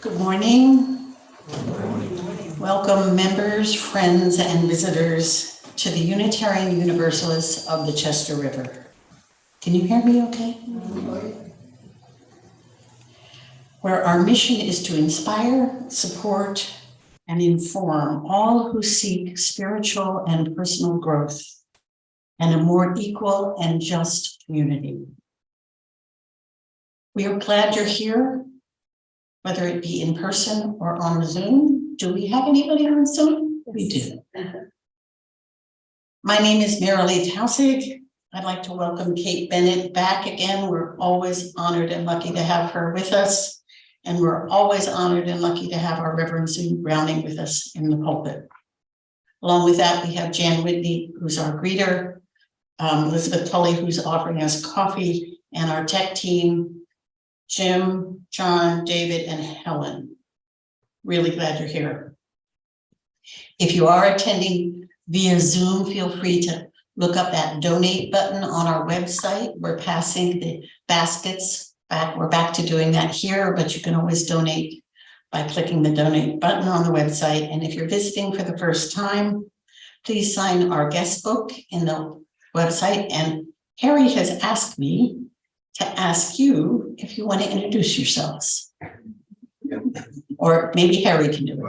Good morning. Welcome members, friends, and visitors to the Unitarian Universalists of the Chester River. Can you hear me okay? Where our mission is to inspire, support, and inform all who seek spiritual and personal growth and a more equal and just community. We are glad you're here, whether it be in person or on Zoom. Do we have anybody on Zoom? Yes. We do. My name is Marilee Taussig. I'd like to welcome Kate Bennett back again. We're always honored and lucky to have her with us. And we're always honored and lucky to have our Reverend Sue Browning with us in the pulpit. Along with that, we have Jan Whitney, who's our greeter, Elizabeth Tully, who's offering us coffee, and our tech team, Jim, John, David, and Helen. Really glad you're here. If you are attending via Zoom, feel free to look up that donate button on our website. We're passing the baskets back. We're back to doing that here, but you can always donate by clicking the donate button on the website. And if you're visiting for the first time, please sign our guest book in the website. And Harry has asked me to ask you if you want to introduce yourselves. Yeah. Or maybe Harry can do it.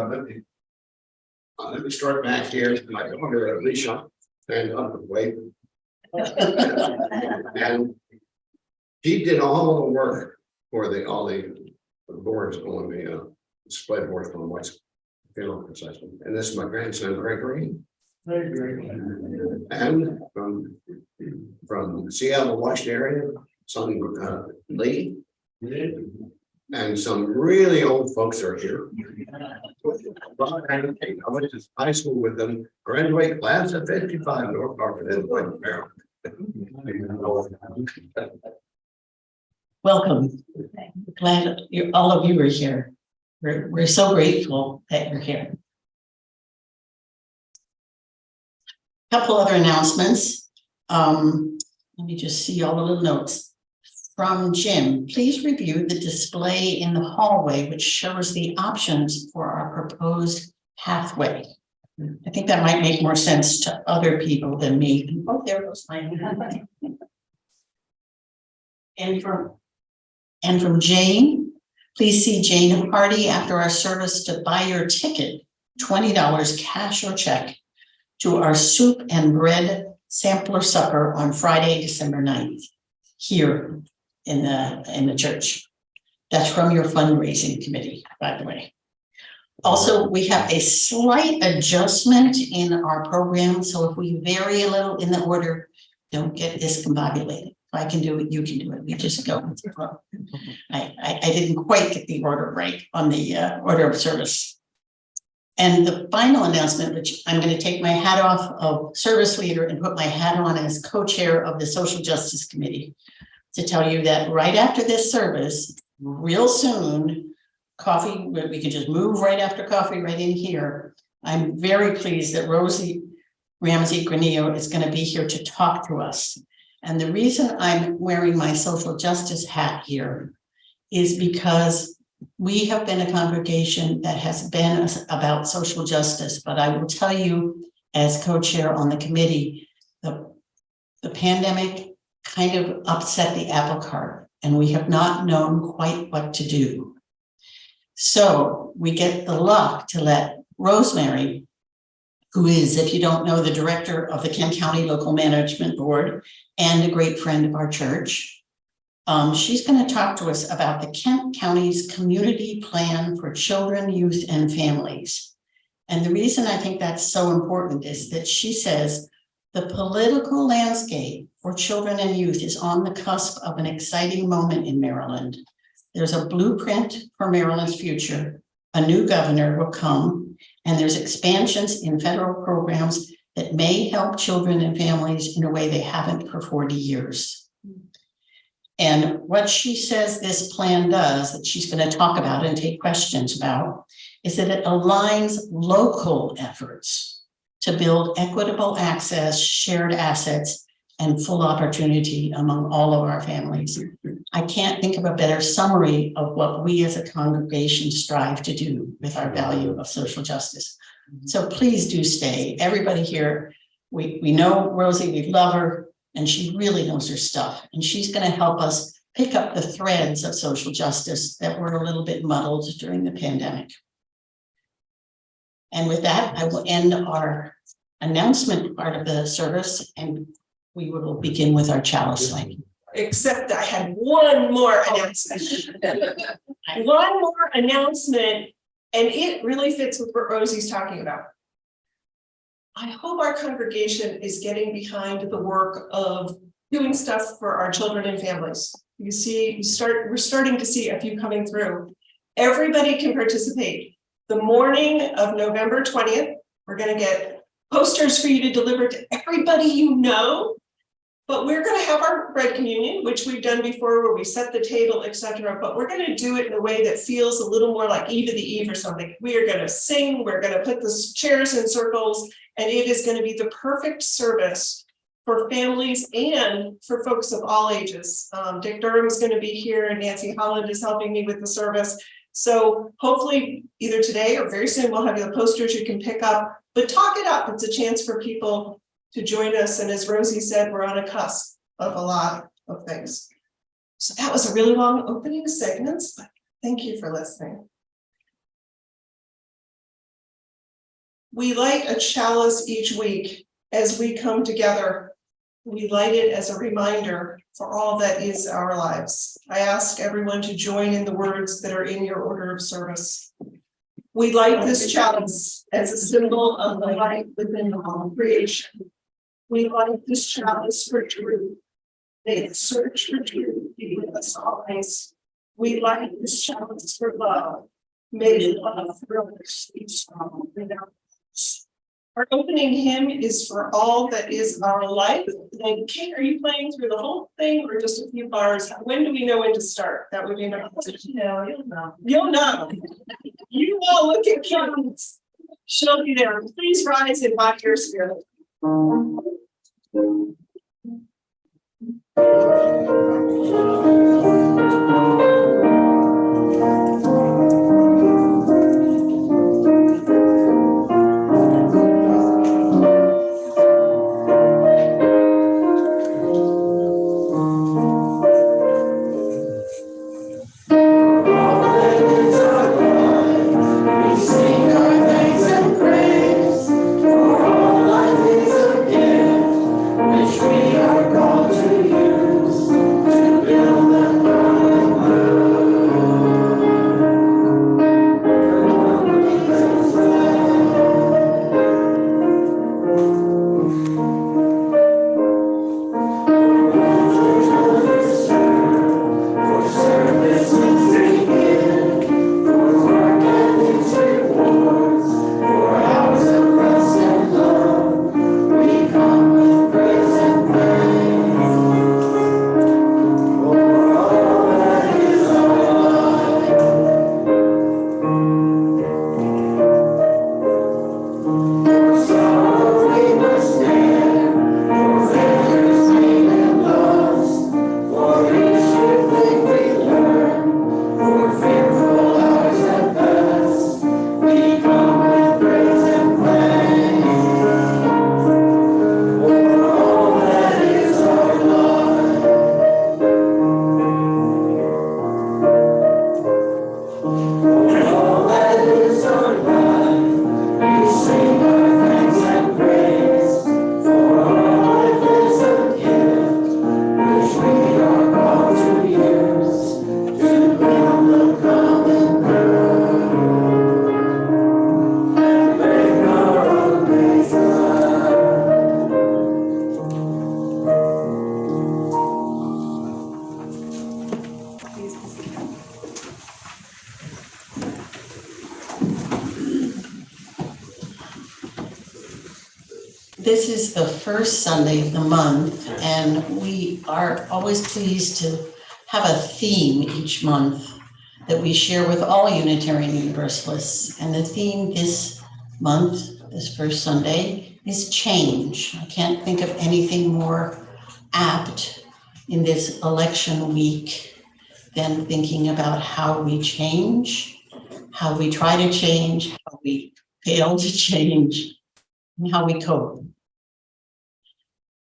Well, let me start back here. My daughter Alicia stand up and wait. And she did all the work for all the boards on the display boards on the white funeral procession. And this is my grandson Gregory. And from Seattle, Washington area, son Lee. And some really old folks are here. I went to high school with them, graduate class of 55, North Carolina, Maryland. Welcome. Glad all of you are here. We're so grateful that you're here. Couple other announcements. Let me just see all the little notes. From Jim, please review the display in the hallway, which shows the options for our proposed pathway. I think that might make more sense to other people than me. Oh, there goes my hand. And from Jane, please see Jane Hardy after our service to buy your ticket, $20 cash or check, to our soup and bread sampler supper on Friday, December 9th, here in the church. That's from your fundraising committee, by the way. Also, we have a slight adjustment in our program. So if we vary a little in the order, don't get discombobulated. If I can do it, you can do it. We just go with the flow. I didn't quite get the order right on the order of service. And the final announcement, which I'm going to take my hat off of service leader and put my hat on as co-chair of the Social Justice Committee, to tell you that right after this service, real soon, coffee, we can just move right after coffee right in here. I'm very pleased that Rosie Ramsey Granillo is going to be here to talk to us. And the reason I'm wearing my social justice hat here is because we have been a congregation that has been about social justice, but I will tell you, as co-chair on the committee, the pandemic kind of upset the apple cart, and we have not known quite what to do. So we get the luck to let Rosemary, who is, if you don't know, the director of the Kent County Local Management Board and a great friend of our church, she's going to talk to us about the Kent County's community plan for children, youth, and families. And the reason I think that's so important is that she says the political landscape for children and youth is on the cusp of an exciting moment in Maryland. There's a blueprint for Maryland's future. A new governor will come, and there's expansions in federal programs that may help children and families in a way they haven't for 40 years. And what she says this plan does, that she's going to talk about and take questions about, is that it aligns local efforts to build equitable access, shared assets, and full opportunity among all of our families. I can't think of a better summary of what we as a congregation strive to do with our value of social justice. So please do stay. Everybody here, we know Rosie, we love her, and she really knows her stuff. And she's going to help us pick up the threads of social justice that were a little bit muddled during the pandemic. And with that, I will end our announcement part of the service, and we will begin with our chalice lighting. Except I had one more announcement. One more announcement, and it really fits with what Rosie's talking about. I hope our congregation is getting behind the work of doing stuff for our children and families. You see, we're starting to see a few coming through. Everybody can participate. The morning of November 20th, we're going to get posters for you to deliver to everybody you know. But we're going to have our bread communion, which we've done before, where we set the table, etc. But we're going to do it in a way that feels a little more like Eve of the Eve or something. We are going to sing, we're going to put the chairs in circles, and it is going to be the perfect service for families and for folks of all ages. Dick Durham is going to be here, and Nancy Holland is helping me with the service. So hopefully either today or very soon we'll have the posters you can pick up, but talk it up. It's a chance for people to join us. And as Rosie said, we're on a cusp of a lot of things. So that was a really long opening segment, but thank you for listening. We light a chalice each week as we come together. We light it as a reminder for all that is our lives. I ask everyone to join in the words that are in your order of service. We light this chalice as a symbol of the light within all creation. We light this chalice for truth. May the search for truth be with us always. We light this chalice for love. May the love for others be strong without us. Our opening hymn is For All That Is Our Life. And Kate, are you playing through the whole thing or just a few bars? When do we know when to start? That would be my question. No, you'll know. You'll know. You will look at Kim. She'll be there. Please rise in my your spirit. This is the first Sunday of the month, and we are always pleased to have a theme each month that we share with all Unitarian Universalists. And the theme this month, this first Sunday, is change. I can't think of anything more apt in this election week than thinking about how we change, how we try to change, how we fail to change, and how we cope.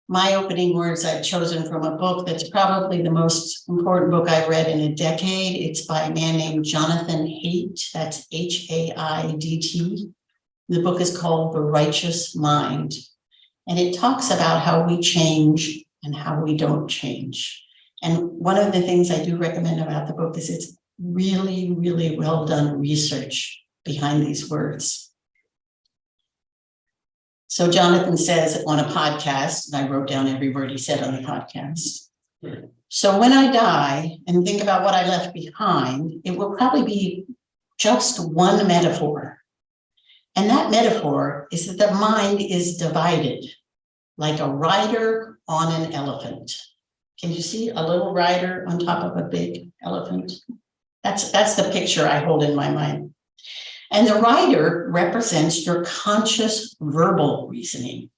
My opening words I've chosen from a book that's probably the most important book I've read in a decade. It's by a man named Jonathan Haidt, that's H-A-I-D-T. The book is called The Righteous Mind, and it talks about how we change and how we don't change. And one of the things I do recommend about the book is it's really, really well done research behind these words. So Jonathan says on a podcast, and I wrote down every word he said on the podcast. So when I die and think about what I left behind, it will probably be just one metaphor. And that metaphor is that the mind is divided like a rider on an elephant. Can you see a little rider on top of a big elephant? That's the picture I hold in my mind. And the rider represents your conscious verbal reasoning,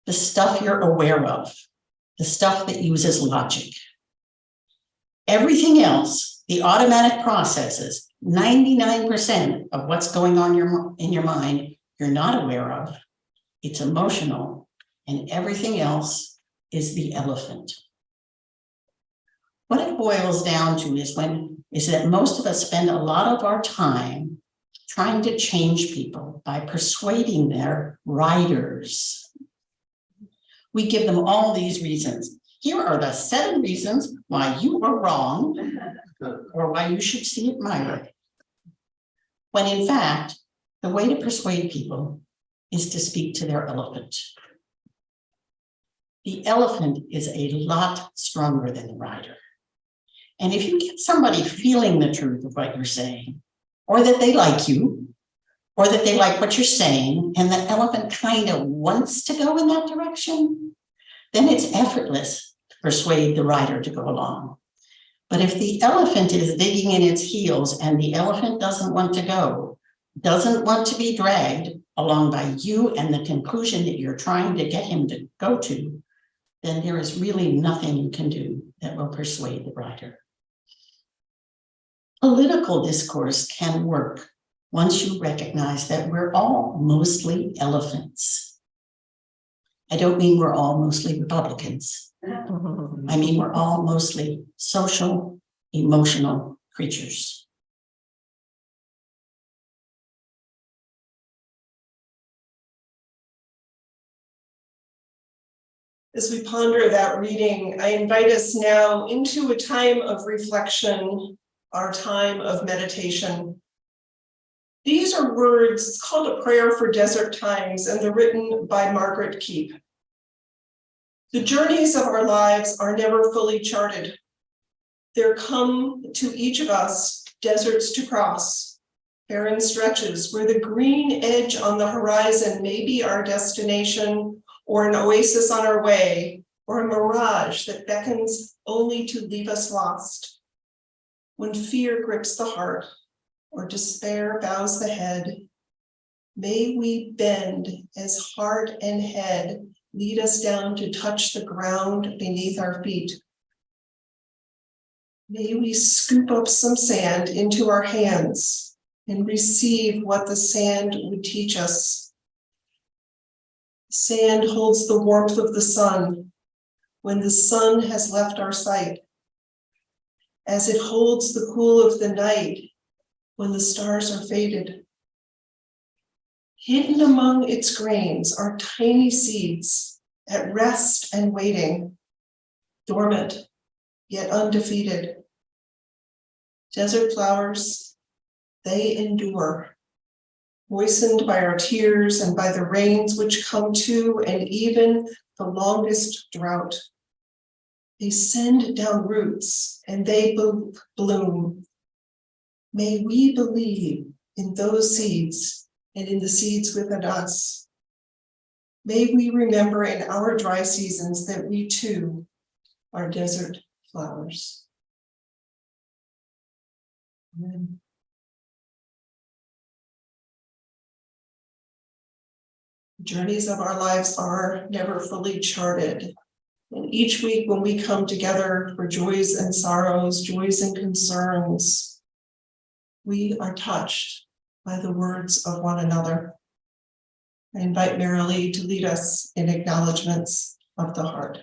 the stuff you're aware of, the stuff that uses logic. Everything else, the automatic processes, 99% of what's going on in your mind, you're not aware of. It's emotional, and everything else is the elephant. What it boils down to is that most of us spend a lot of our time trying to change people by persuading their riders. We give them all these reasons. Here are the 7 reasons why you are wrong or why you should see it my way. When in fact, the way to persuade people is to speak to their elephant. The elephant is a lot stronger than the rider. And if you get somebody feeling the truth of what you're saying, or that they like you, or that they like what you're saying, and the elephant kind of wants to go in that direction, then it's effortless to persuade the rider to go along. But if the elephant is digging in its heels and the elephant doesn't want to go, doesn't want to be dragged along by you and the conclusion that you're trying to get him to go to, then there is really nothing you can do that will persuade the writer. Political discourse can work once you recognize that we're all mostly elephants. I don't mean we're all mostly Republicans. I mean, we're all mostly social, emotional creatures. As we ponder that reading, I invite us now into a time of reflection, our time of meditation. These are words, it's called a prayer for desert times, and they're written by Margaret Keep. The journeys of our lives are never fully charted. There come to each of us deserts to cross, barren stretches where the green edge on the horizon may be our destination, or an oasis on our way, or a mirage that beckons only to leave us lost. When fear grips the heart, or despair bows the head, may we bend as heart and head lead us down to touch the ground beneath our feet. May we scoop up some sand into our hands and receive what the sand would teach us. Sand holds the warmth of the sun when the sun has left our sight, as it holds the cool of the night when the stars are faded. Hidden among its grains are tiny seeds at rest and waiting, dormant yet undefeated. Desert flowers, they endure, moistened by our tears and by the rains which come to and even the longest drought. They send down roots and they bloom. May we believe in those seeds and in the seeds within us. May we remember in our dry seasons that we too are desert flowers. Amen. Journeys of our lives are never fully charted. And each week when we come together for joys and sorrows, joys and concerns, we are touched by the words of one another. I invite Marilee to lead us in acknowledgements of the heart.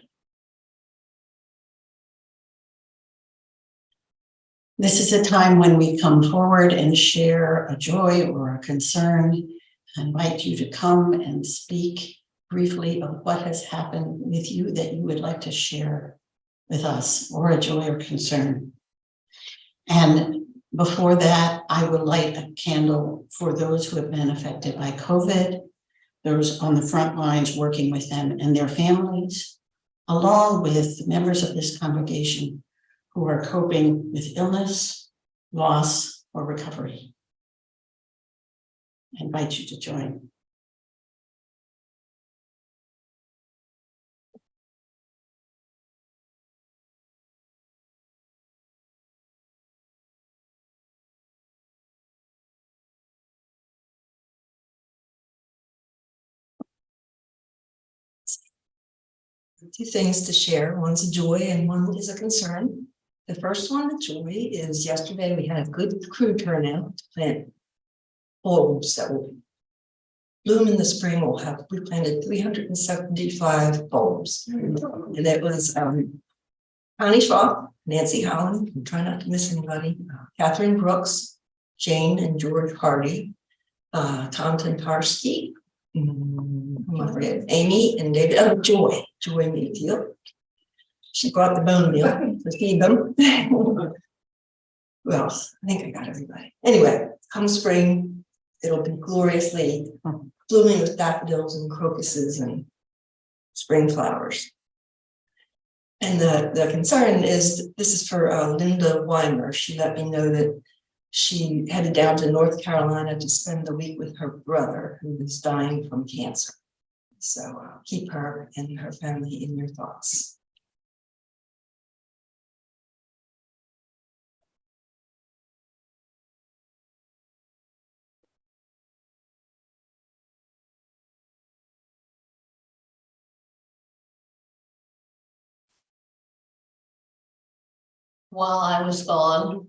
This is a time when we come forward and share a joy or a concern. I invite you to come and speak briefly of what has happened with you that you would like to share with us, or a joy or concern. And before that, I would light a candle for those who have been affected by COVID, those on the front lines working with them and their families, along with members of this congregation who are coping with illness, loss, or recovery. I invite you to join. Two things to share. One's a joy and one is a concern. The first one, the joy, is yesterday we had a good crew turnout to plant bulbs that will bloom in the spring. We planted 375 bulbs. And it was Connie Shaw, Nancy Holland, I'm trying not to miss anybody, Catherine Brooks, Jane and George Hardy, Tom Tantarski, I forget, Amy and David, Joy Mayfield. She brought the bone meal to feed them. Who else? I think I got everybody. Anyway, come spring, it'll be gloriously blooming with daffodils and crocuses and spring flowers. And the concern is, this is for Linda Weimer. She let me know that she headed down to North Carolina to spend the week with her brother who is dying from cancer. So keep her and her family in your thoughts. while I was gone,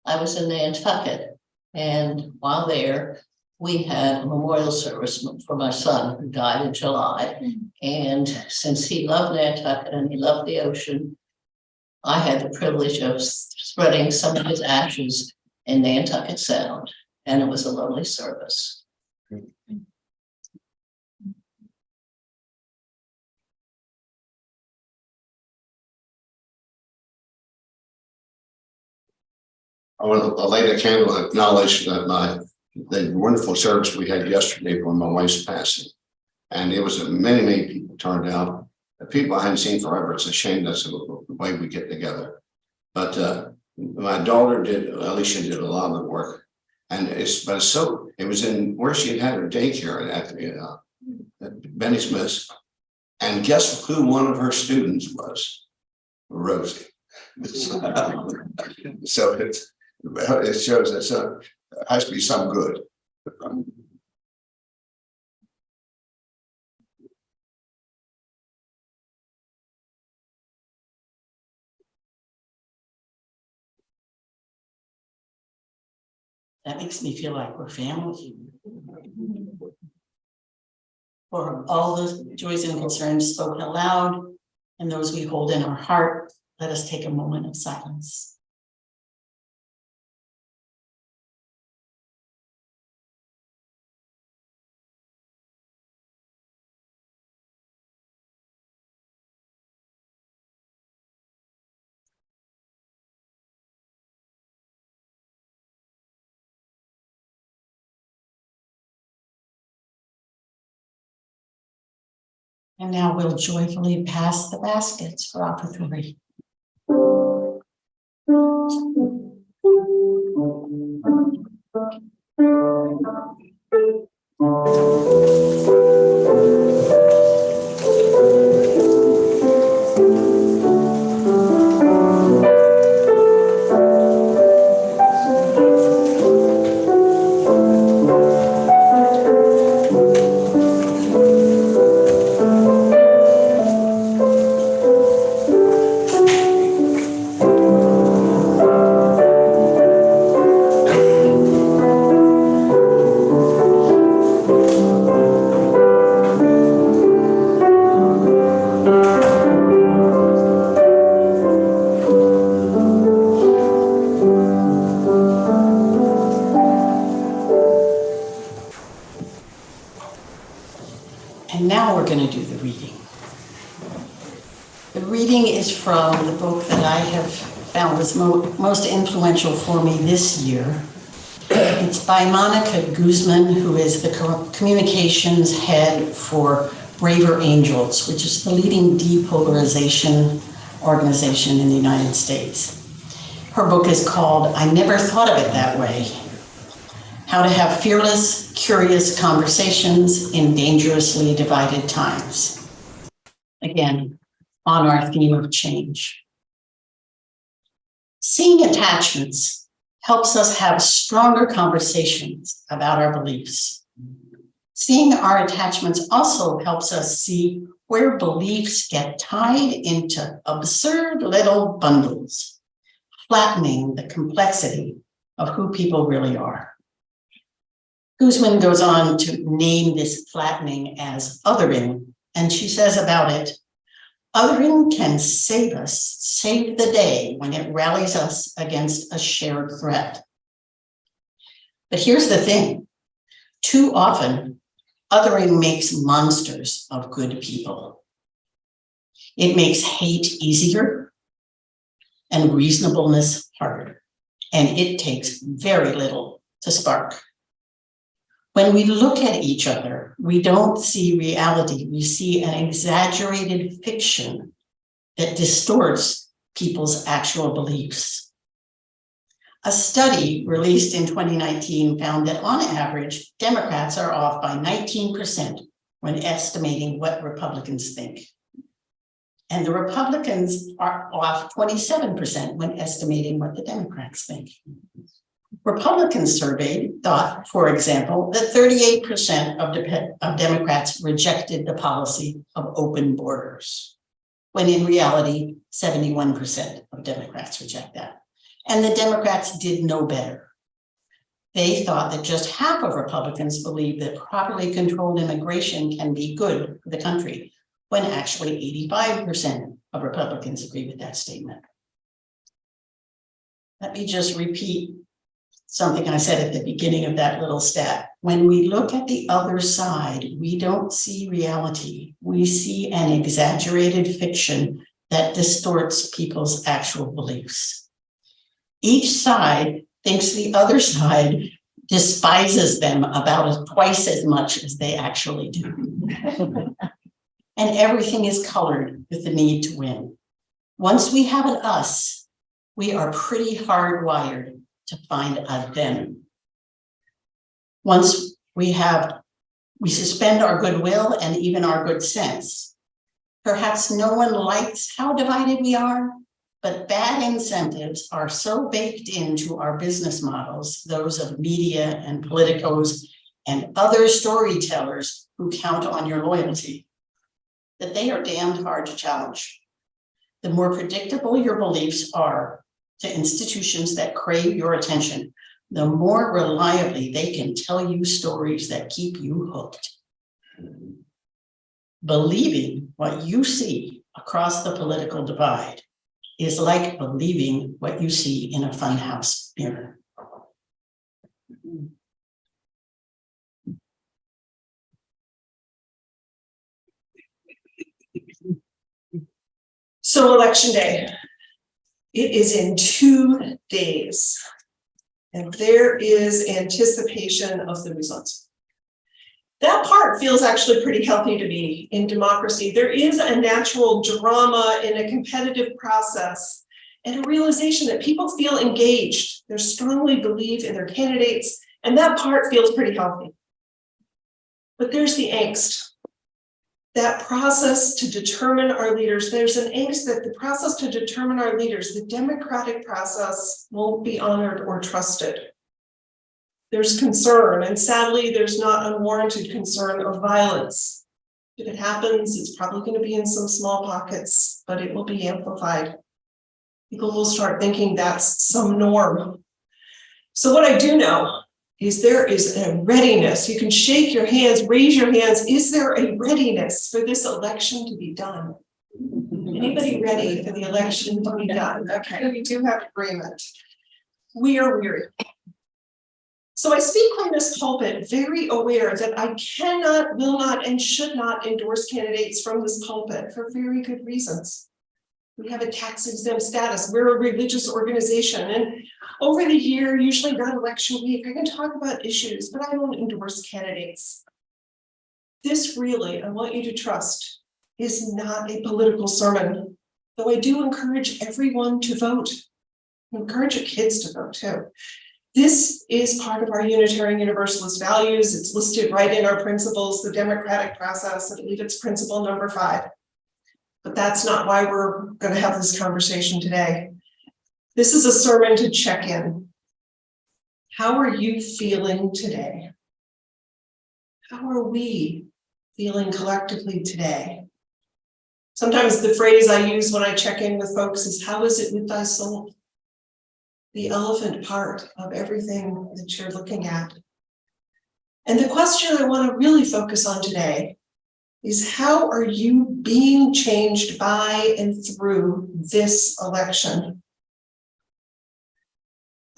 I was in Nantucket. And while there, we had a memorial service for my son who died in July. And since he loved Nantucket and he loved the ocean, I had the privilege of spreading some of his ashes in Nantucket Sound, and it was a lovely service. I want to light a candle and acknowledge that the wonderful service we had yesterday for my wife's passing. And it was many people turned out. The people I hadn't seen forever. It's a shame that's the way we get together. But my daughter Alicia did a lot of the work. And it was in where she had her daycare at Benny Smith's. And guess who one of her students was? Rosie. So it shows that it has to be some good. That makes me feel like we're family. For all the joys and concerns spoken aloud and those we hold in our heart, let us take a moment of silence. And now we'll joyfully pass the baskets for offertory. And now we're going to do the reading. The reading is from the book that I have found was most influential for me this year. It's by Monica Guzman, who is the communications head for Braver Angels, which is the leading depolarization organization in the United States. Her book is called I Never Thought of It That Way: How to Have Fearless, Curious Conversations in Dangerously Divided Times. Again, on our theme of change. Seeing attachments helps us have stronger conversations about our beliefs. Seeing our attachments also helps us see where beliefs get tied into absurd little bundles, flattening the complexity of who people really are. Guzman goes on to name this flattening as othering, and she says about it, othering can save us, save the day when it rallies us against a shared threat. But here's the thing, too often, othering makes monsters of good people. It makes hate easier and reasonableness harder, and it takes very little to spark. When we look at each other, we don't see reality. We see an exaggerated fiction that distorts people's actual beliefs. A study released in 2019 found that on average, Democrats are off by 19% when estimating what Republicans think. And the Republicans are off 27% when estimating what the Democrats think. Republicans surveyed thought, for example, that 38% of Democrats rejected the policy of open borders. when in reality, 71% of Democrats reject that. And the Democrats did no better. They thought that just half of Republicans believe that properly controlled immigration can be good for the country, when actually 85% of Republicans agree with that statement. Let me just repeat something I said at the beginning of that little stat. When we look at the other side, we don't see reality. We see an exaggerated fiction that distorts people's actual beliefs. Each side thinks the other side despises them about twice as much as they actually do. And everything is colored with the need to win. Once we have an us, we are pretty hardwired to find a them. Once we suspend our goodwill and even our good sense. Perhaps no one likes how divided we are, but bad incentives are so baked into our business models, those of media and politicos and other storytellers who count on your loyalty, that they are damned hard to challenge. The more predictable your beliefs are to institutions that crave your attention, the more reliably they can tell you stories that keep you hooked. Believing what you see across the political divide is like believing what you see in a funhouse mirror. So election day. It is in 2 days. And there is anticipation of the results. That part feels actually pretty healthy to me in democracy. There is a natural drama in a competitive process and a realization that people feel engaged. They strongly believe in their candidates, and that part feels pretty healthy. But there's the angst. That process to determine our leaders, there's an angst that the process to determine our leaders, the democratic process, won't be honored or trusted. There's concern, and sadly, there's not unwarranted concern of violence. If it happens, it's probably going to be in some small pockets, but it will be amplified. People will start thinking that's some norm. So what I do know is there is a readiness. You can shake your hands, raise your hands. Is there a readiness for this election to be done? Anybody ready for the election to be done? Okay, we do have agreement. We are weary. So I speak from this pulpit very aware that I cannot, will not, and should not endorse candidates from this pulpit for very good reasons. We have a tax exempt status. We're a religious organization. And over the year, usually around election week, I can talk about issues, but I don't endorse candidates. This really, I want you to trust, is not a political sermon, though I do encourage everyone to vote. I encourage your kids to vote too. This is part of our Unitarian Universalist values. It's listed right in our principles, the democratic process. I believe it's principle number 5. But that's not why we're going to have this conversation today. This is a sermon to check in. How are you feeling today? How are we feeling collectively today? Sometimes the phrase I use when I check in with folks is, how is it with thy soul? The elephant part of everything that you're looking at. And the question I want to really focus on today is, how are you being changed by and through this election?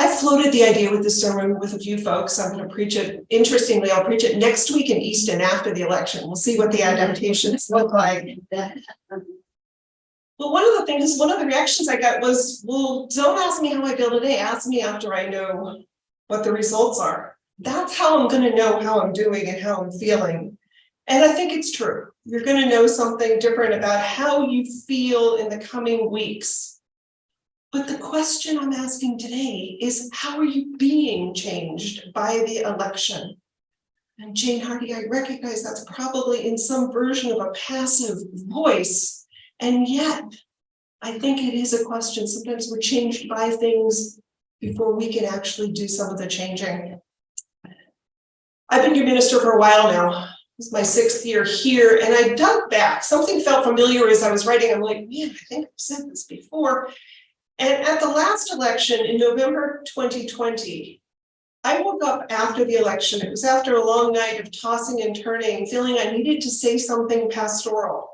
I floated the idea with this sermon with a few folks. I'm going to preach it. Interestingly, I'll preach it next week in Easton after the election. We'll see what the adaptations look like. Well, one of the reactions I got was, well, don't ask me how I feel today. Ask me after I know what the results are. That's how I'm going to know how I'm doing and how I'm feeling. And I think it's true. You're going to know something different about how you feel in the coming weeks. But the question I'm asking today is, how are you being changed by the election? And Jane Hardy, I recognize that's probably in some version of a passive voice. And yet, I think it is a question. Sometimes we're changed by things before we can actually do some of the changing. I've been your minister for a while now. This is my 6th year here, and I dug back. Something felt familiar as I was writing. I'm like, man, I think I've said this before. And at the last election in November 2020, I woke up after the election. It was after a long night of tossing and turning, feeling I needed to say something pastoral.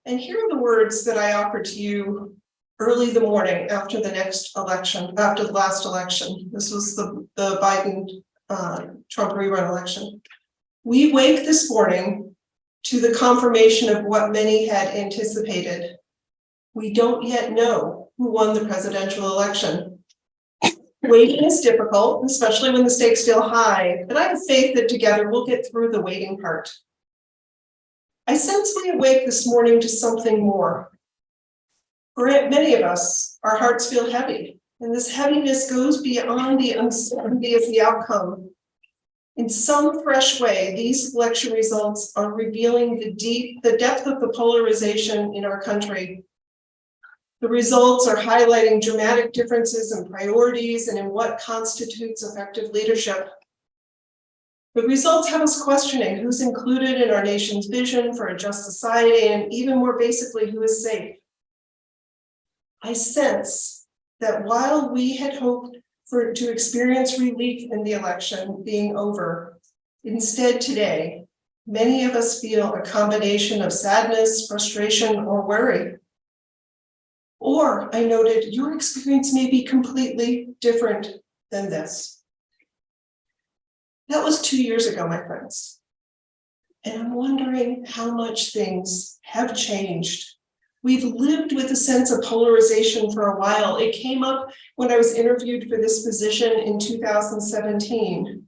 And here are the words that I offered to you early the morning after the next election, after the last election. This was the Biden Trump rerun election. We wake this morning to the confirmation of what many had anticipated. We don't yet know who won the presidential election. Waiting is difficult, especially when the stakes feel high, but I have faith that together we'll get through the waiting part. I sense we awake this morning to something more. For many of us, our hearts feel heavy, and this heaviness goes beyond the uncertainty of the outcome. In some fresh way, these election results are revealing the depth of the polarization in our country. The results are highlighting dramatic differences in priorities and in what constitutes effective leadership. The results have us questioning who's included in our nation's vision for a just society, and even more basically, who is safe. I sense that while we had hoped to experience relief in the election being over, instead today, many of us feel a combination of sadness, frustration, or worry. Or, I noted, your experience may be completely different than this. That was 2 years ago, my friends. And I'm wondering how much things have changed. We've lived with a sense of polarization for a while. It came up when I was interviewed for this position in 2017.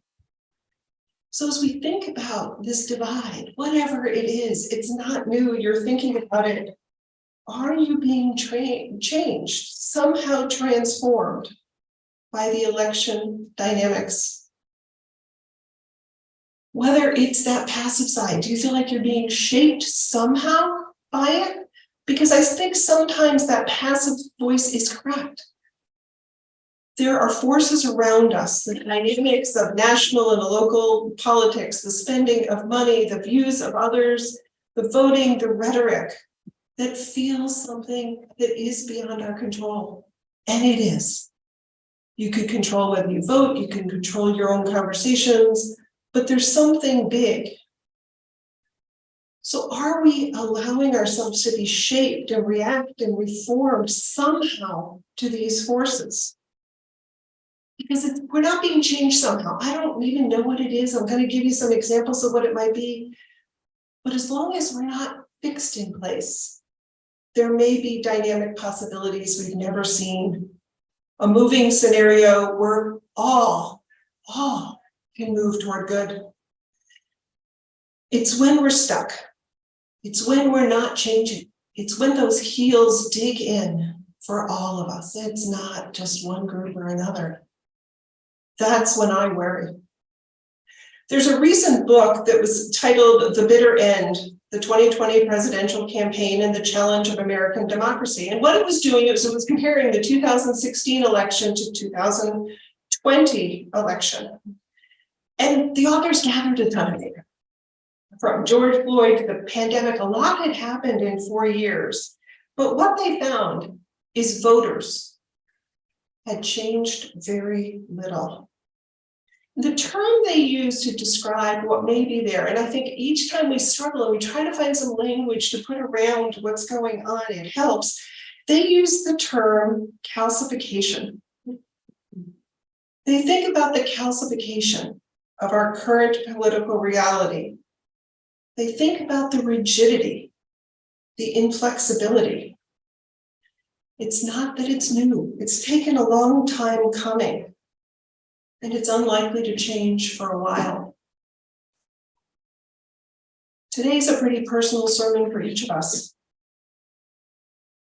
So as we think about this divide, whatever it is, it's not new, you're thinking about it. Are you being changed, somehow transformed by the election dynamics? Whether it's that passive side, do you feel like you're being shaped somehow by it? Because I think sometimes that passive voice is correct. There are forces around us, the dynamics of national and local politics, the spending of money, the views of others, the voting, the rhetoric, that feels something that is beyond our control. And it is. You can control whether you vote, you can control your own conversations, but there's something big. So are we allowing ourselves to be shaped and react and reformed somehow to these forces? Because we're not being changed somehow. I don't even know what it is. I'm going to give you some examples of what it might be. But as long as we're not fixed in place, there may be dynamic possibilities we've never seen. A moving scenario where all can move toward good. It's when we're stuck. It's when we're not changing. It's when those heels dig in for all of us. It's not just one group or another. That's when I worry. There's a recent book that was titled The Bitter End, the 2020 Presidential Campaign and the Challenge of American Democracy. And what it was doing is it was comparing the 2016 election to 2020 election. And the authors gathered a ton of data. From George Floyd to the pandemic, a lot had happened in 4 years. But what they found is voters had changed very little. The term they use to describe what may be there, and I think each time we struggle and we try to find some language to put around what's going on, it helps. They use the term calcification. They think about the calcification of our current political reality. They think about the rigidity, the inflexibility. It's not that it's new. It's taken a long time coming, and it's unlikely to change for a while. Today's a pretty personal sermon for each of us.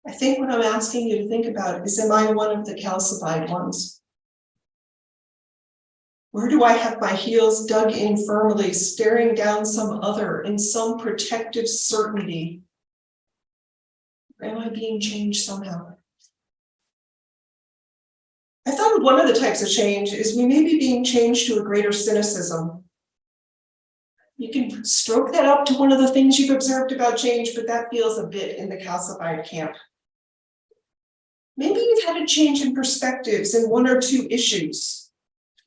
I think what I'm asking you to think about is, am I one of the calcified ones? Where do I have my heels dug in firmly, staring down some other in some protective certainty? Or am I being changed somehow? I thought one of the types of change is we may be being changed to a greater cynicism. You can stroke that up to one of the things you've observed about change, but that feels a bit in the calcified camp. Maybe you've had a change in perspectives in one or two issues.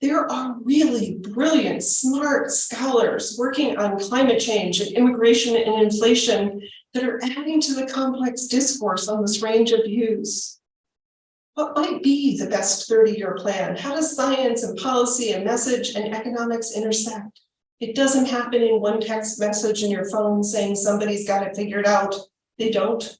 There are really brilliant, smart scholars working on climate change and immigration and inflation that are adding to the complex discourse on this range of views. What might be the best 30-year plan? How does science and policy and message and economics intersect? It doesn't happen in one text message in your phone saying somebody's got it figured out. They don't.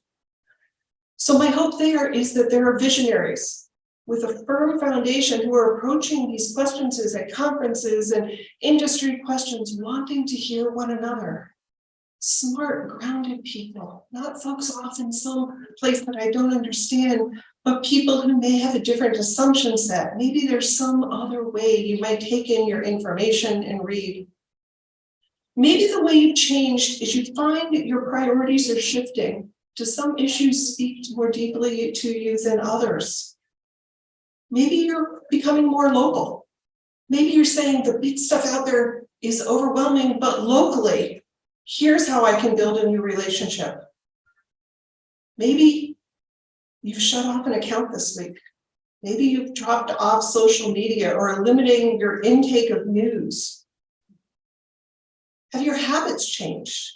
So my hope there is that there are visionaries with a firm foundation who are approaching these questions at conferences and industry questions, wanting to hear one another. Smart, grounded people, not folks off in some place that I don't understand, but people who may have a different assumption set. Maybe there's some other way you might take in your information and read. Maybe the way you've changed is you find that your priorities are shifting to some issues speak more deeply to you than others. Maybe you're becoming more local. Maybe you're saying the big stuff out there is overwhelming, but locally, here's how I can build a new relationship. Maybe you've shut off an account this week. Maybe you've dropped off social media or are limiting your intake of news. Have your habits changed?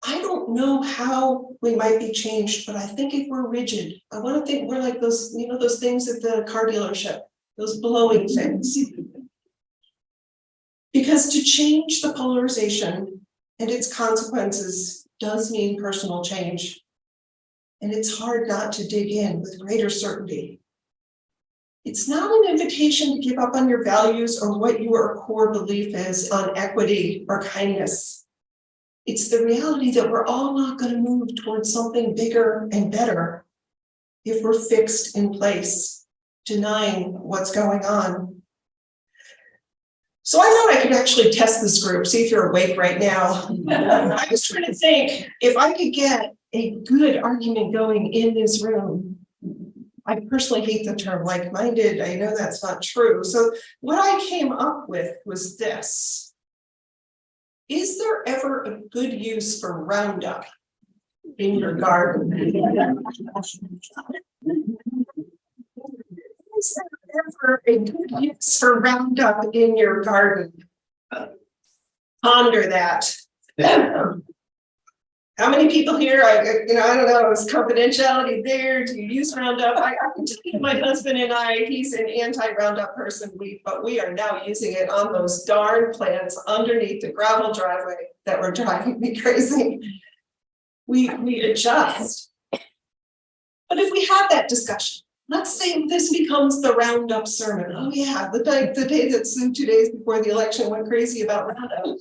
I don't know how we might be changed, but I think if we're rigid, I want to think we're like those, those things at the car dealership, those blowing things. Because to change the polarization and its consequences does mean personal change. And it's hard not to dig in with greater certainty. It's not an invitation to give up on your values or what your core belief is on equity or kindness. It's the reality that we're all not going to move towards something bigger and better if we're fixed in place, denying what's going on. So I thought I could actually test this group, see if you're awake right now. I was trying to think if I could get a good argument going in this room. I personally hate the term like-minded. I know that's not true. So what I came up with was this. Is there ever a good use for Roundup in your garden? Is there ever a good use for Roundup in your garden? Ponder that. How many people here, I don't know, is confidentiality there? Do you use Roundup? I can tell you, my husband and I, he's an anti-Roundup person, but we are now using it on those darn plants underneath the gravel driveway that were driving me crazy. We adjust. But if we have that discussion, let's say this becomes the Roundup sermon. Oh yeah, the day that's 2 days before the election went crazy about Roundup.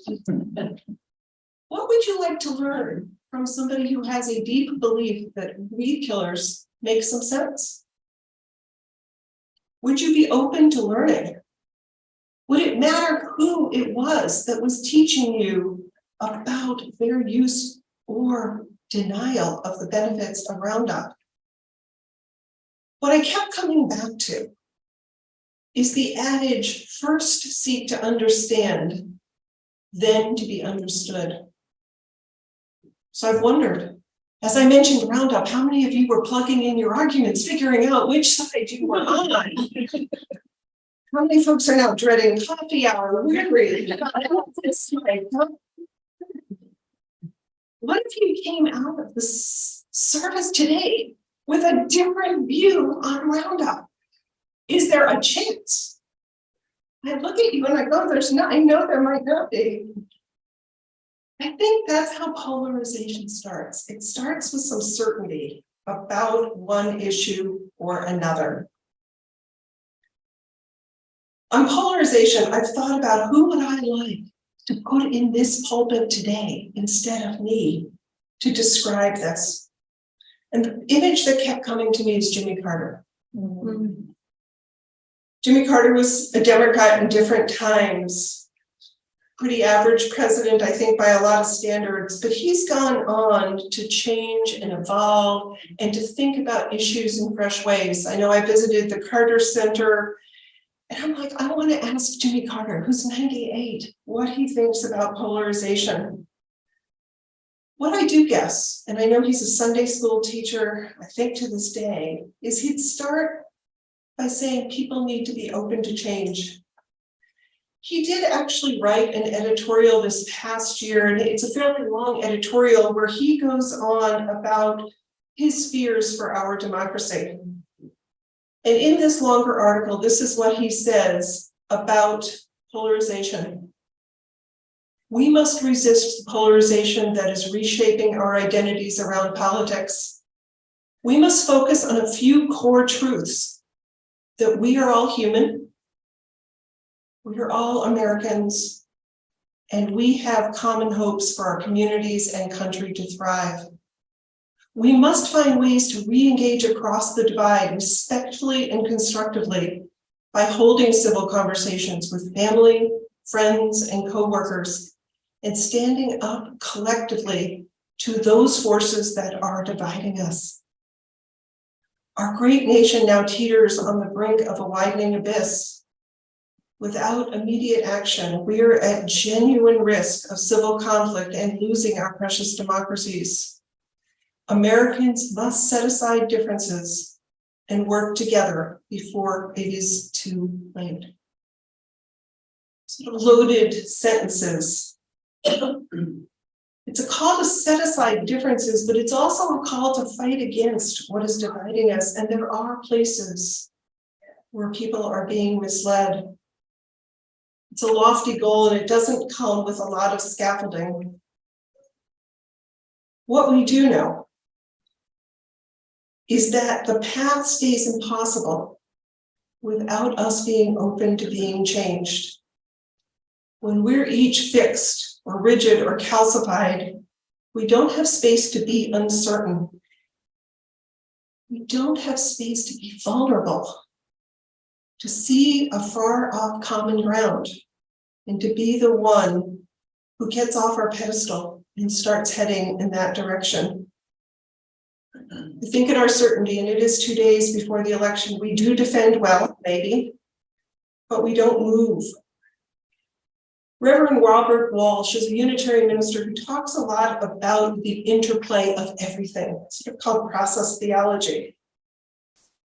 What would you like to learn from somebody who has a deep belief that weed killers make some sense? Would you be open to learning? Would it matter who it was that was teaching you about their use or denial of the benefits of Roundup? What I kept coming back to is the adage, first seek to understand, then to be understood. So I've wondered, as I mentioned Roundup, how many of you were plugging in your arguments, figuring out which side you were on? How many folks are now dreading coffee hour? Weary. What if you came out of this service today with a different view on Roundup? Is there a chance? I look at you and I go, I know there might not be. I think that's how polarization starts. It starts with some certainty about one issue or another. On polarization, I've thought about who would I like to put in this pulpit today instead of me to describe this. And the image that kept coming to me is Jimmy Carter. Mm-hmm. Jimmy Carter was a Democrat in different times. Pretty average president, I think, by a lot of standards, but he's gone on to change and evolve and to think about issues in fresh ways. I know I visited the Carter Center And I'm like, I want to ask Jimmy Carter, who's 98, what he thinks about polarization. What I do guess, and I know he's a Sunday school teacher, I think to this day, is he'd start by saying people need to be open to change. He did actually write an editorial this past year, and it's a fairly long editorial where he goes on about his fears for our democracy. And in this longer article, this is what he says about polarization. We must resist the polarization that is reshaping our identities around politics. We must focus on a few core truths: that we are all human, we are all Americans, and we have common hopes for our communities and country to thrive. We must find ways to re-engage across the divide respectfully and constructively by holding civil conversations with family, friends, and coworkers, and standing up collectively to those forces that are dividing us. Our great nation now teeters on the brink of a widening abyss. Without immediate action, we are at genuine risk of civil conflict and losing our precious democracies. Americans must set aside differences and work together before it is too late. Sort of loaded sentences. It's a call to set aside differences, but it's also a call to fight against what is dividing us. And there are places where people are being misled. It's a lofty goal, and it doesn't come with a lot of scaffolding. What we do know is that the path stays impossible without us being open to being changed. When we're each fixed or rigid or calcified, we don't have space to be uncertain. We don't have space to be vulnerable, to see a far off common ground, and to be the one who gets off our pedestal and starts heading in that direction. I think in our certainty, and it is 2 days before the election, we do defend well, maybe, but we don't move. Reverend Robert Walsh is a Unitarian minister who talks a lot about the interplay of everything, sort of called process theology.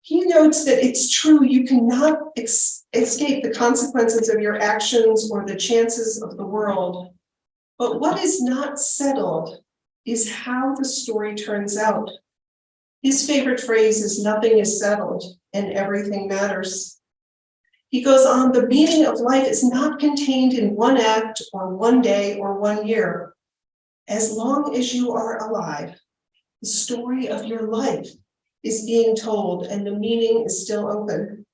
He notes that it's true, you cannot escape the consequences of your actions or the chances of the world. But what is not settled is how the story turns out. His favorite phrase is nothing is settled and everything matters. He goes on, the meaning of life is not contained in one act or one day or 1 year. As long as you are alive, the story of your life is being told and the meaning is still open.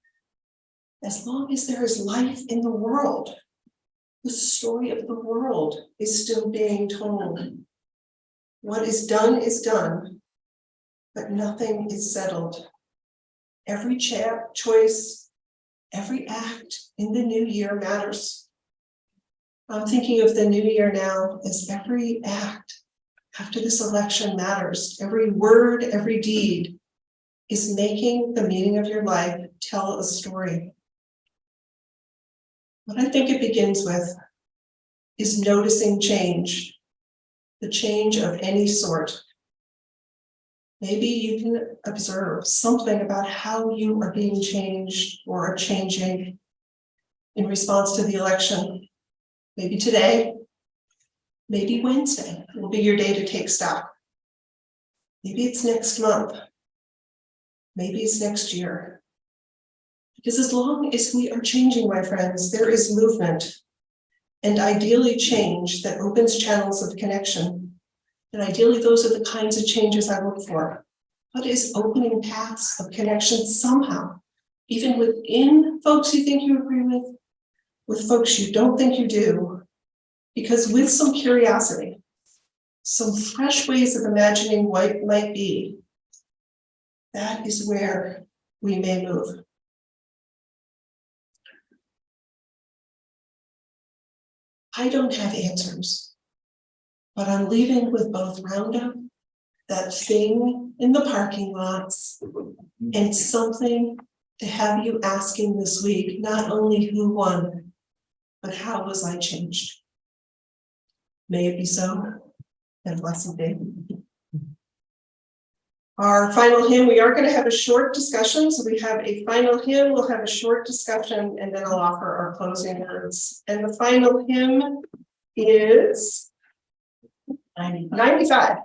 As long as there is life in the world, the story of the world is still being told. What is done, but nothing is settled. Every choice, every act in the new year matters. I'm thinking of the new year now as every act after this election matters. Every word, every deed is making the meaning of your life tell a story. What I think it begins with is noticing change, the change of any sort. Maybe you can observe something about how you are being changed or are changing in response to the election. Maybe today, maybe Wednesday will be your day to take stock. Maybe it's next month. Maybe it's next year. Because as long as we are changing, my friends, there is movement, and ideally change that opens channels of connection. And ideally, those are the kinds of changes I look for. What is opening paths of connection somehow, even within folks you think you agree with folks you don't think you do, because with some curiosity, some fresh ways of imagining what might be, that is where we may move. I don't have answers, but I'm leaving with both Roundup, that thing in the parking lots, and something to have you asking this week, not only who won, but how was I changed? May it be so, and blessed be. Our final hymn, we are going to have a short discussion, so we have a final hymn, we'll have a short discussion, and then I'll offer our closing words. And the final hymn is 95.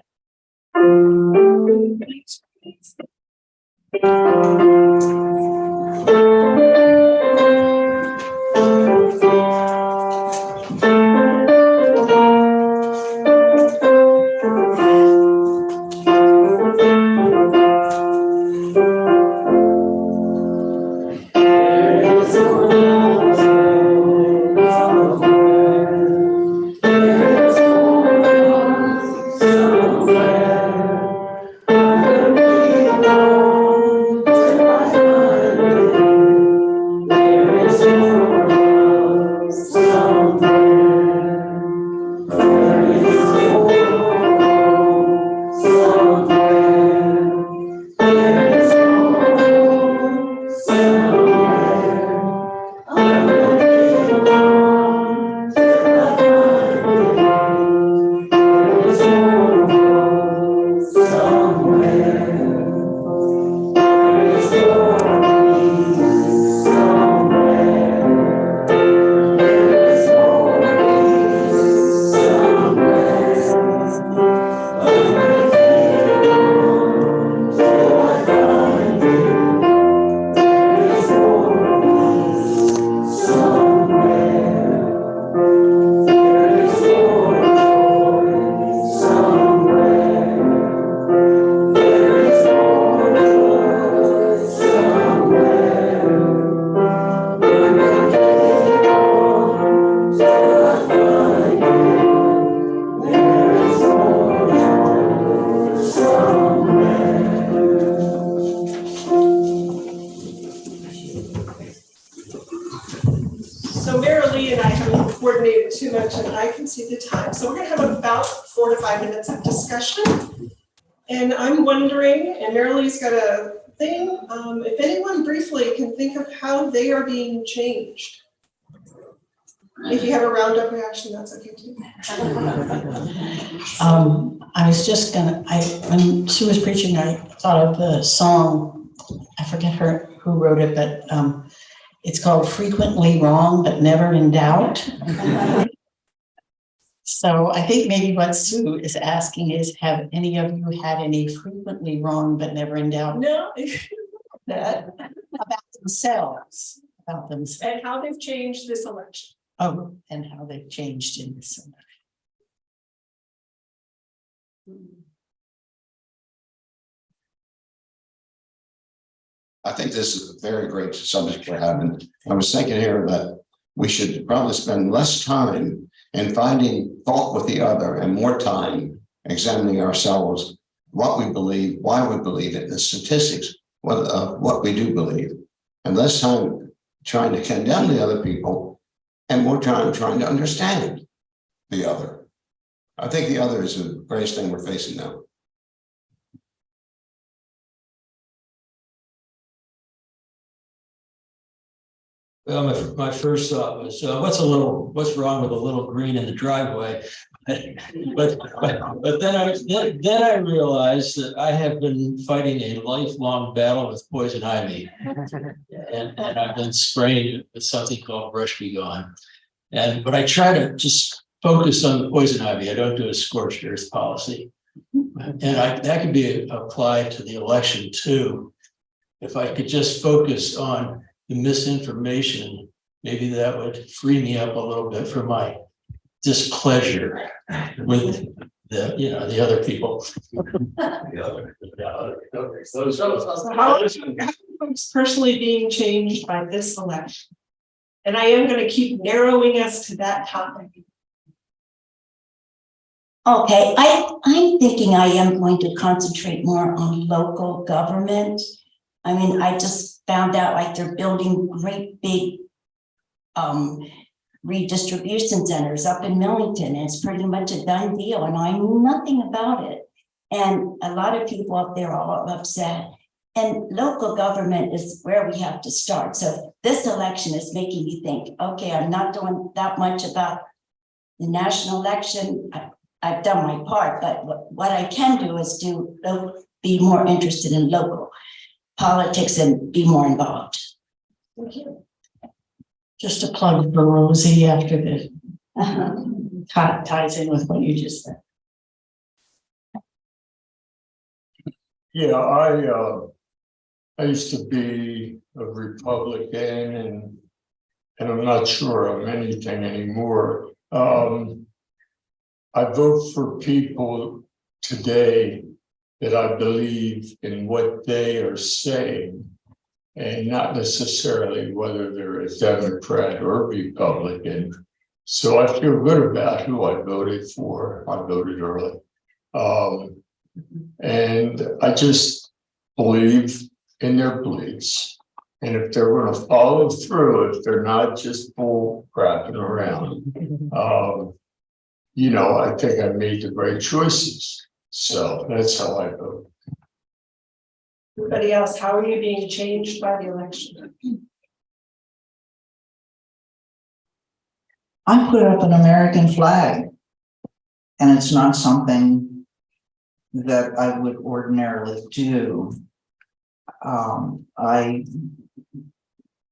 So Mary Lee and I haven't coordinated too much, and I can see the time. So we're gonna have about 4 to 5 minutes of discussion. And I'm wondering, and Mary Lee's got a thing, if anyone briefly can think of how they are being changed. If you have a roundup reaction, that's okay too. I was just gonna, when Sue was preaching, I thought of the song, I forget who wrote it, but it's called Frequently Wrong, But Never in Doubt. So I think maybe what Sue is asking is, have any of you had any frequently wrong, but never in doubt No, that about themselves, and how they've changed this election. Oh, and how they've changed in this election. I think this is a very great subject for having. I was thinking here that we should probably spend less time in finding fault with the other and more time examining ourselves, what we believe, why we believe it, the statistics, what we do believe, and less time trying to condemn the other people and more time trying to understand the other. I think the other is the greatest thing we're facing now. Well, my first thought was, what's wrong with a little green in the driveway? but then I realized that I have been fighting a lifelong battle with poison ivy, and I've been spraying it with something called brush be gone. But I try to just focus on the poison ivy. I don't do a scorched earth policy, and that could be applied to the election too. If I could just focus on the misinformation, maybe that would free me up a little bit from my displeasure with the other people. So how are folks personally being changed by this election? And I am going to keep narrowing us to that topic. Okay, I'm thinking I am going to concentrate more on local government. I mean, I just found out like they're building great big redistribution centers up in Millington, and it's pretty much a done deal, and I knew nothing about it. And a lot of people up there are all upset. And local government is where we have to start. So this election is making me think, okay, I'm not doing that much about the national election. I've done my part, but what I can do is be more interested in local politics and be more involved. Thank you. Just a plug for Rosie after the ties in with what you just said. Yeah, I used to be a Republican and I'm not sure of anything anymore. I vote for people today that I believe in what they are saying and not necessarily whether they're a Democrat or Republican. So I feel good about who I voted for. I voted early. And I just believe in their beliefs. And if they're going to follow through, if they're not just bull crapping around, I think I made the right choices. So that's how I vote. Everybody else, how are you being changed by the election? I put up an American flag. And it's not something that I would ordinarily do. I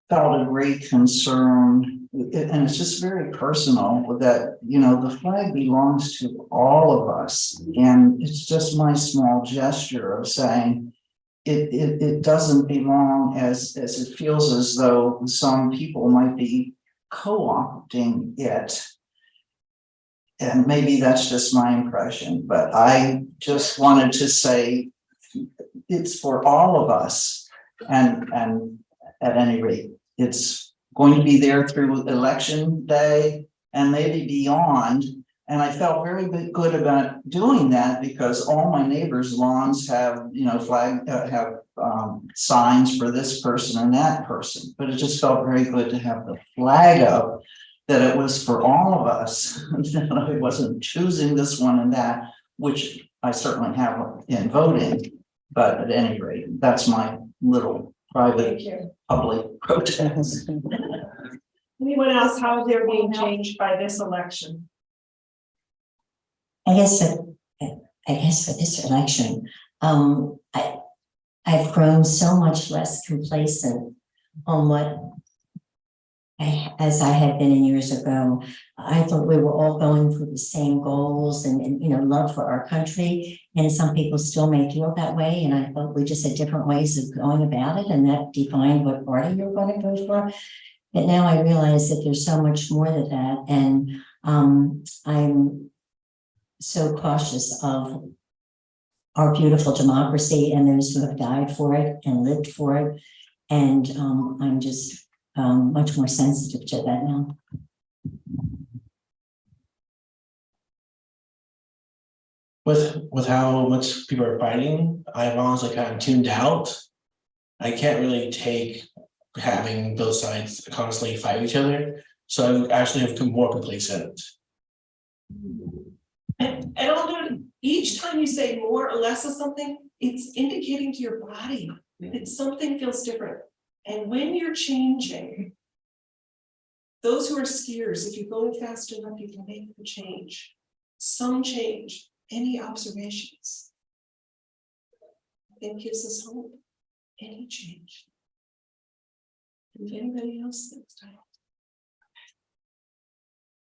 felt a great concern, and it's just very personal that, the flag belongs to all of us. And it's just my small gesture of saying it doesn't belong as it feels as though some people might be co-opting it. And maybe that's just my impression, but I just wanted to say it's for all of us. And at any rate, it's going to be there through election day and maybe beyond. And I felt very good about doing that because all my neighbors' lawns have, signs for this person and that person. But it just felt very good to have the flag up, that it was for all of us, that I wasn't choosing this one and that, which I certainly have in voting. But at any rate, that's my little private public protest. Anyone else, how they're being changed by this election? I guess for this election, I've grown so much less complacent on what as I had been in years ago. I thought we were all going for the same goals and love for our country. And some people still may feel that way. And I thought we just had different ways of going about it, and that defined what party you're going to vote for. But now I realize that there's so much more to that. And I'm so cautious of our beautiful democracy and those who have died for it and lived for it. And I'm just much more sensitive to that now. With how much people are fighting, I've honestly kind of tuned out. I can't really take having both sides constantly fight each other. So I actually have become more complacent. And although each time you say more or less of something, it's indicating to your body that something feels different. And when you're changing, those who are skiers, if you're going fast enough, you can make the change. Some change. Any observations? It gives us hope. Any change. If anybody else thinks time.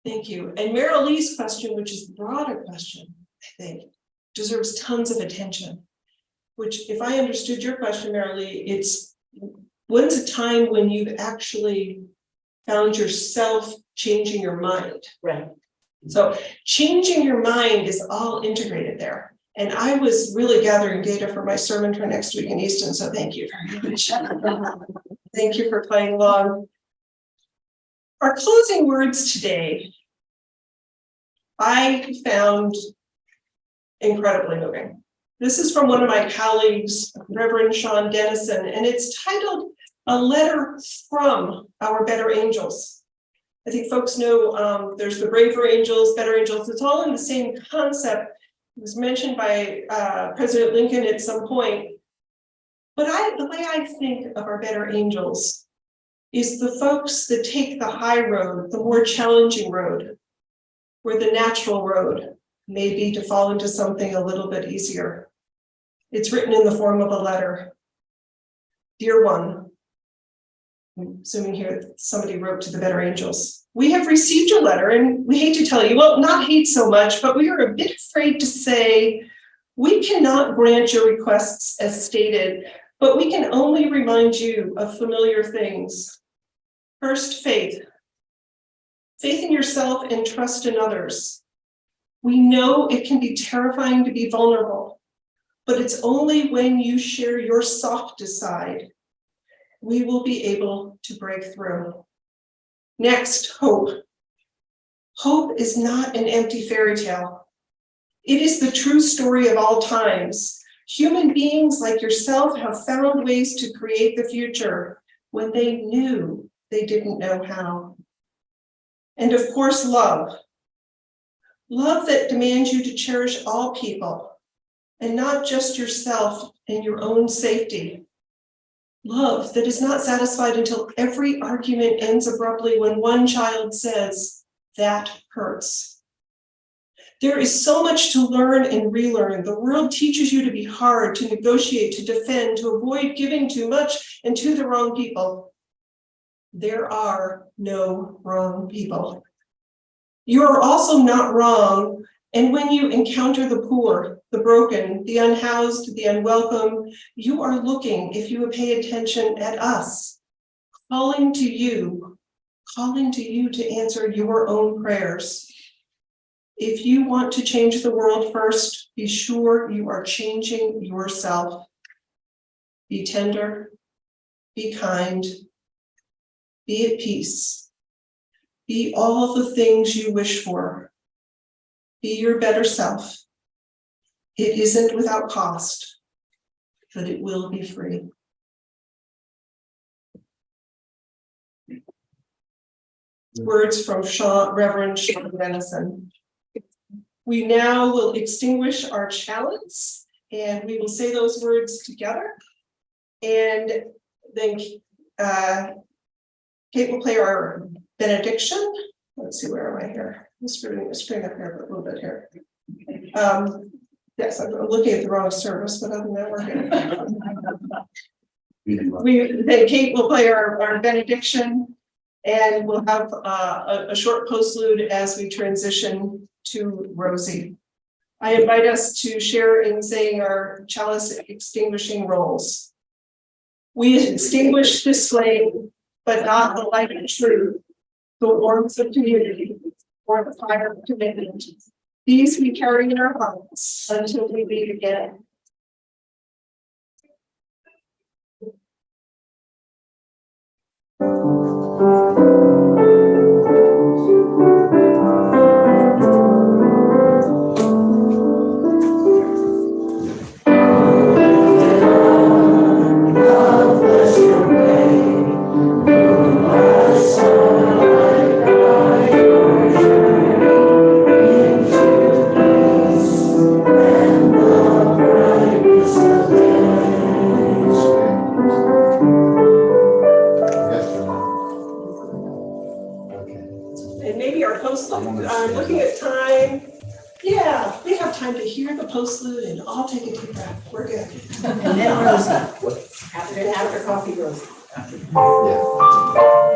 Thank you. And Meryl Lee's question, which is the broader question, I think, deserves tons of attention. Which, if I understood your question, Meryl Lee, it's when's a time when you've actually found yourself changing your mind? Right. So changing your mind is all integrated there. And I was really gathering data for my sermon for next week in Easton. So thank you very much. Thank you for playing along. Our closing words today, I found incredibly moving. This is from one of my colleagues, Reverend Sean Dennison, and it's titled "A Letter from Our Better Angels." I think folks know there's the braver angels, better angels. It's all in the same concept. It was mentioned by President Lincoln at some point. But the way I think of our better angels is the folks that take the high road, the more challenging road, where the natural road may be to fall into something a little bit easier. It's written in the form of a letter. Dear one, I'm assuming here somebody wrote to the better angels. We have received your letter and we hate to tell you, well, not hate so much, but we are a bit afraid to say we cannot grant your requests as stated, but we can only remind you of familiar things. First, faith. Faith in yourself and trust in others. We know it can be terrifying to be vulnerable, but it's only when you share your softest side we will be able to break through. Next, hope. Hope is not an empty fairy tale. It is the true story of all times. Human beings like yourself have found ways to create the future when they knew they didn't know how. And of course, love. Love that demands you to cherish all people and not just yourself and your own safety. Love that is not satisfied until every argument ends abruptly when one child says, that hurts. There is so much to learn and relearn. The world teaches you to be hard, to negotiate, to defend, to avoid giving too much and to the wrong people. There are no wrong people. You are also not wrong, and when you encounter the poor, the broken, the unhoused, the unwelcome, you are looking, if you would pay attention, at us, calling to you to answer your own prayers. If you want to change the world first, be sure you are changing yourself. Be tender, be kind, be at peace. Be all the things you wish for. Be your better self. It isn't without cost, but it will be free. Words from Reverend Sean Dennison. We now will extinguish our chalice and we will say those words together. And then Kate will play our benediction. Let's see, where am I here? I'm screwing up here a little bit here. Yes, I'm looking at the wrong service, but other than that, we're good. Then Kate will play our benediction, and we'll have a short postlude as we transition to Rosie. I invite us to share in saying our chalice extinguishing roles. We extinguish this flame, but not the light of truth, the warmth of community, or the fire of commitment. These we carry in our hearts until we meet again. And maybe our postlude, I'm looking at time. Yeah, we have time to hear the postlude and all take a deep breath. We're good. And then Rosie. After coffee, Rosie. Yeah.